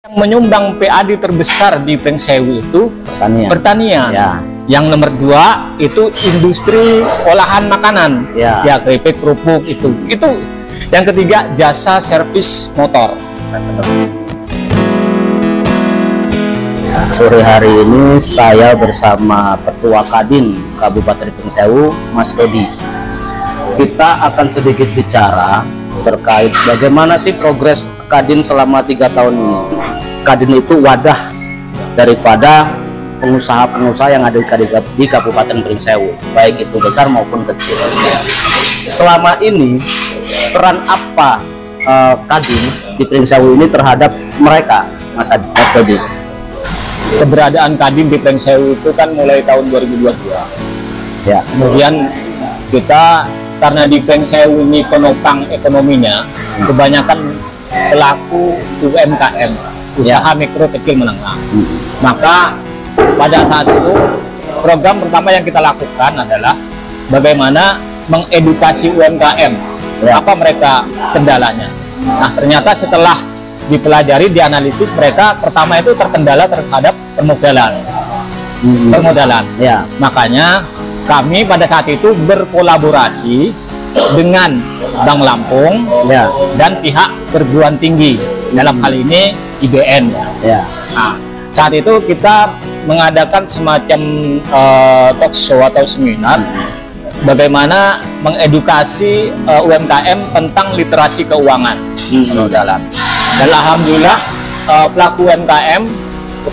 Yang menyumbang PAD terbesar di Pringsewu itu pertanian. Ya. Yang nomor 2 itu industri olahan makanan. Ya, keripik, kerupuk itu. Yang ketiga jasa servis motor. Sore hari ini saya bersama Ketua Kadin Kabupaten Pringsewu, Mas Dodi. Kita akan sedikit bicara terkait bagaimana sih progres Kadin selama 3 tahun ini. Kadin itu wadah daripada pengusaha-pengusaha yang ada di Kabupaten Pringsewu, baik itu besar maupun kecil. Selama ini peran apa Kadin di Pringsewu ini terhadap mereka, Mas Dodi? Keberadaan Kadin di Pringsewu itu kan mulai tahun 2022. Ya, kemudian kita karena di Pringsewu ini penopang ekonominya kebanyakan pelaku UMKM, usaha mikro kecil menengah. Maka pada saat itu program pertama yang kita lakukan adalah bagaimana mengedukasi UMKM, apa mereka kendalanya. Nah, ternyata setelah dipelajari, dianalisis, mereka pertama itu terkendala terhadap permodalan. Makanya kami pada saat itu berkolaborasi dengan Bank Lampung dan pihak perguruan tinggi, dalam hal ini IBN. Nah, saat itu kita mengadakan semacam talk show atau seminar bagaimana mengedukasi UMKM tentang literasi keuangan permodalan. Dan alhamdulillah pelaku UMKM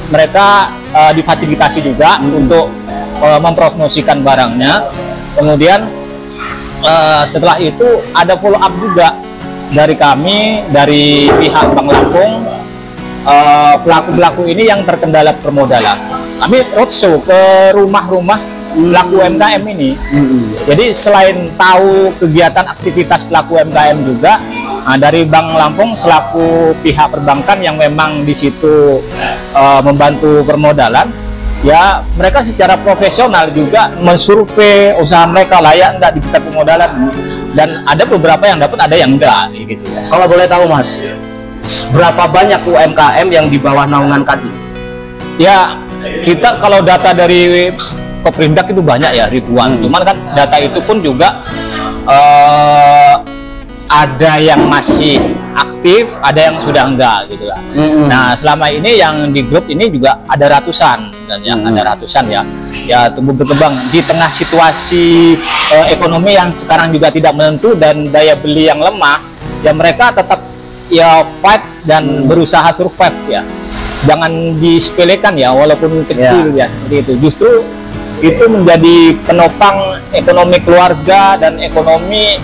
mereka difasilitasi juga untuk mempromosikan barangnya. Kemudian setelah itu ada follow up juga dari kami, dari pihak Bank Lampung, pelaku-pelaku ini yang terkendala permodalan. Kami roadshow ke rumah-rumah pelaku UMKM ini. Jadi selain tahu kegiatan aktivitas pelaku UMKM juga, dari Bank Lampung selaku pihak perbankan yang memang di situ membantu permodalan, ya mereka secara profesional juga mensurvei usaha mereka layak enggak diberikan permodalan, dan ada beberapa yang dapat, ada yang enggak gitu ya. Kalau boleh tahu Mas, berapa banyak UMKM yang di bawah naungan Kadin? Ya, kita kalau data dari Koprindak itu banyak ya, ribuan. Cuman kan data itu pun juga ada yang masih aktif, ada yang sudah enggak gitu lah. Nah, selama ini yang di grup ini juga ada ratusan, dan yang ada ratusan ya tumbuh berkembang di tengah situasi ekonomi yang sekarang juga tidak menentu dan daya beli yang lemah. Ya mereka tetap ya fight dan berusaha survive ya. Jangan disepelekan ya, walaupun kecil ya seperti itu. Justru itu menjadi penopang ekonomi keluarga dan ekonomi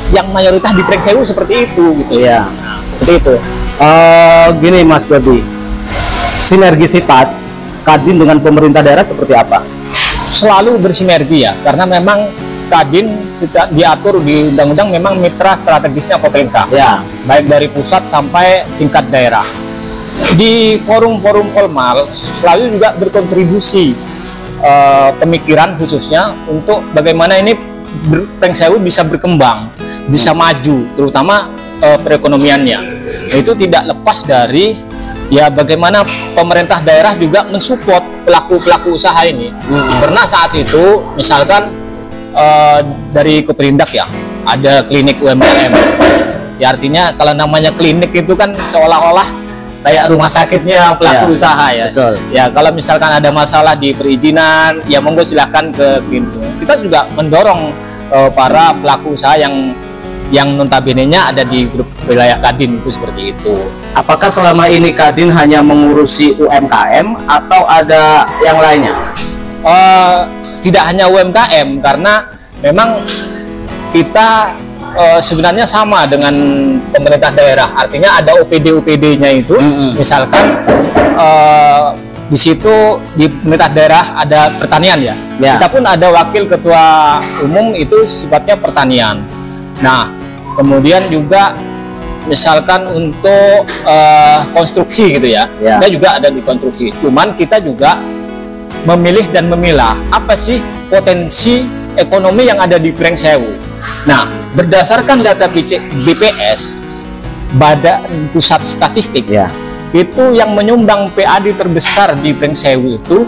yang mayoritas di Pringsewu seperti itu gitu ya. Nah, seperti itu. Gini Mas Dodi, sinergisitas Kadin dengan pemerintah daerah seperti apa? Selalu bersinergi ya, karena memang Kadin diatur di undang-undang memang mitra strategisnya pemerintah, baik dari pusat sampai tingkat daerah. Di forum-forum formal selalu juga berkontribusi pemikiran khususnya untuk bagaimana ini Pringsewu bisa berkembang, bisa maju, terutama perekonomiannya. Itu tidak lepas dari ya bagaimana pemerintah daerah juga mensupport pelaku-pelaku usaha ini. Karena saat itu misalkan dari Koprindak ya ada klinik UMKM. Ya artinya kalau namanya klinik itu kan seolah-olah kayak rumah sakitnya pelaku usaha ya. Betul. Ya kalau misalkan ada masalah di perizinan, ya monggo silahkan ke klinik. Kita juga mendorong para pelaku usaha yang notabene-nya ada di grup wilayah Kadin itu seperti itu. Apakah selama ini Kadin hanya mengurusi UMKM atau ada yang lainnya? Tidak hanya UMKM, karena memang kita sebenarnya sama dengan pemerintah daerah. Artinya ada OPD-OPD-nya itu, misalkan di situ di pemerintah daerah ada pertanian ya. Kita pun ada wakil ketua umum itu sifatnya pertanian. Nah, kemudian juga misalkan untuk konstruksi gitu ya, kita juga ada di konstruksi. Cuman kita juga memilih dan memilah apa sih potensi ekonomi yang ada di Pringsewu. Nah, berdasarkan data BPS, Badan Pusat Statistik, itu yang menyumbang PAD terbesar di Pringsewu itu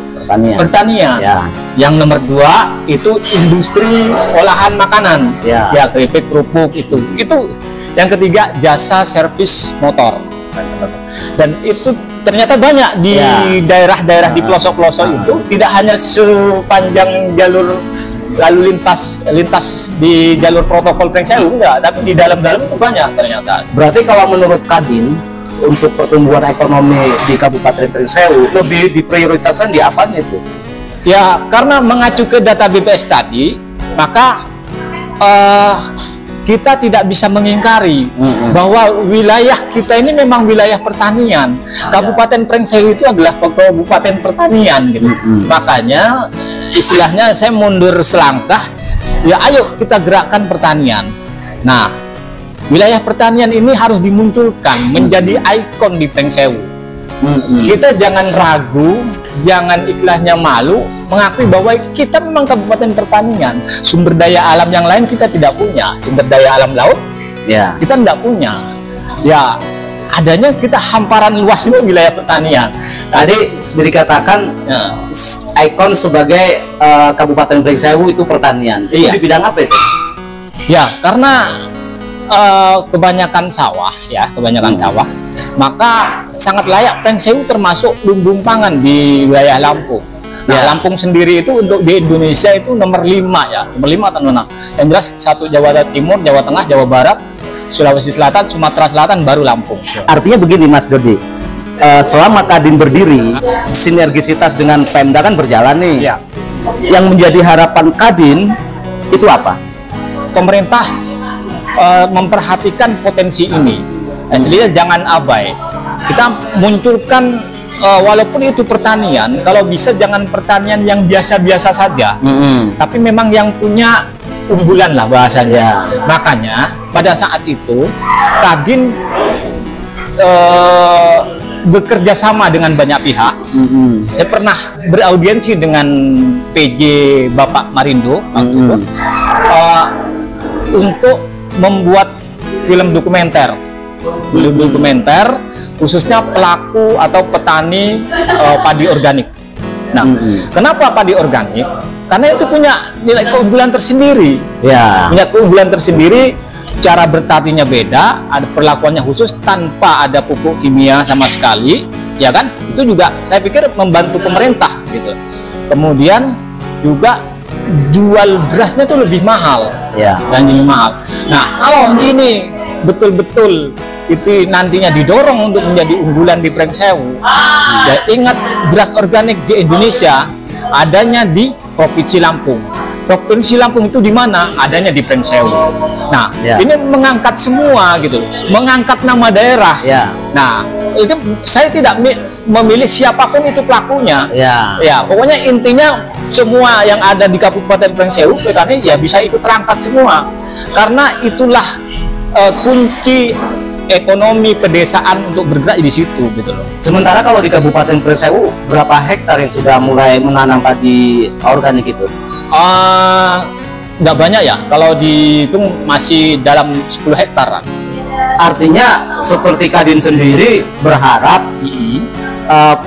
pertanian. Ya. Yang nomor 2 itu industri olahan makanan. Ya, keripik, kerupuk itu. Yang ketiga jasa servis motor. Dan itu ternyata banyak di daerah-daerah di pelosok-pelosok itu, tidak hanya sepanjang jalur lalu lintas di jalur protokol Pringsewu, enggak, tapi di dalam-dalam itu banyak ternyata. Berarti kalau menurut Kadin, untuk pertumbuhan ekonomi di Kabupaten Pringsewu lebih diprioritaskan di apanya itu? Ya, karena mengacu ke data BPS tadi, maka kita tidak bisa mengingkari bahwa wilayah kita ini memang wilayah pertanian. Kabupaten Pringsewu itu adalah kabupaten pertanian gitu. Makanya istilahnya saya mundur selangkah, ya ayo kita gerakkan pertanian. Nah, wilayah pertanian ini harus dimunculkan menjadi ikon di Pringsewu. Kita jangan ragu, jangan istilahnya malu mengakui bahwa kita memang kabupaten pertanian. Sumber daya alam yang lain kita tidak punya. Sumber daya alam laut kita tidak punya. Ya, adanya kita hamparan luas ini wilayah pertanian. Tadi dikatakan ikon sebagai Kabupaten Pringsewu itu pertanian. Itu di bidang apa itu? Ya, karena kebanyakan sawah, sawah, maka sangat layak Pringsewu termasuk lumbung pangan di wilayah Lampung. Nah, Lampung sendiri itu untuk di Indonesia itu nomor 5 ya, nomor 5 atau nomor 6. Yang jelas 1 Jawa Timur, Jawa Tengah, Jawa Barat, Sulawesi Selatan, Sumatera Selatan, baru Lampung. Artinya begini Mas Dodi, selama Kadin berdiri, sinergisitas dengan Pemda kan berjalan nih. Yang menjadi harapan Kadin itu apa? Pemerintah memperhatikan potensi ini. Jadi jangan abai. Kita munculkan walaupun itu pertanian, kalau bisa jangan pertanian yang biasa-biasa saja. Tapi memang yang punya unggulan lah bahasanya. Makanya pada saat itu Kadin bekerja sama dengan banyak pihak. Saya pernah beraudiensi dengan PJ Bapak Marindo untuk membuat film dokumenter khususnya pelaku atau petani padi organik. Nah, kenapa padi organik? Karena itu punya nilai keunggulan tersendiri. Punya keunggulan tersendiri, cara bertaninya beda, ada perlakuannya khusus tanpa ada pupuk kimia sama sekali, ya kan? Itu juga saya pikir membantu pemerintah gitu. Kemudian juga jual berasnya itu lebih mahal, dan lebih mahal. Nah, kalau ini betul-betul itu nantinya didorong untuk menjadi unggulan di Pringsewu, ya ingat beras organik di Indonesia adanya di Provinsi Lampung. Provinsi Lampung itu di mana? Adanya di Pringsewu. Nah, ini mengangkat semua gitu, mengangkat nama daerah. Nah, itu saya tidak memilih siapapun itu pelakunya. Ya, pokoknya intinya semua yang ada di Kabupaten Pringsewu petani ya bisa ikut terangkat semua. Karena itulah kunci ekonomi pedesaan untuk bergerak di situ gitu loh. Sementara kalau di Kabupaten Pringsewu berapa hektar yang sudah mulai menanam padi organik itu? Nggak banyak ya, kalau dihitung masih dalam 10 hektaran. Artinya seperti Kadin sendiri berharap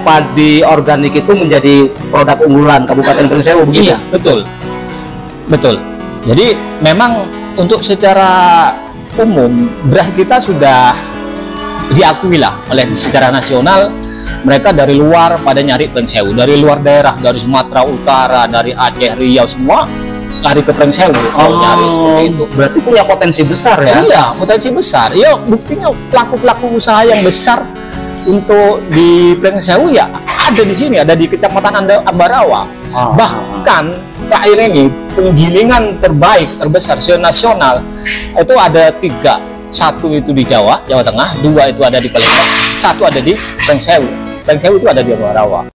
padi organik itu menjadi produk unggulan Kabupaten Pringsewu, begitu? Iya, betul. Jadi memang untuk secara umum beras kita sudah diakui lah oleh secara nasional. Mereka dari luar pada nyari Pringsewu, dari luar daerah, dari Sumatera Utara, dari Aceh, Riau, semua lari ke Pringsewu. Nyari seperti itu. Berarti punya potensi besar ya? Iya, potensi besar. Iya, buktinya pelaku-pelaku usaha yang besar untuk di Pringsewu ya ada di sini, ada di Kecamatan Ambarawa. Bahkan terakhir ini penggilingan terbaik terbesar nasional itu ada 3. 1 itu di Jawa Tengah, 2 itu ada di Palembang, 1 ada di Pringsewu. Pringsewu itu ada di Ambarawa.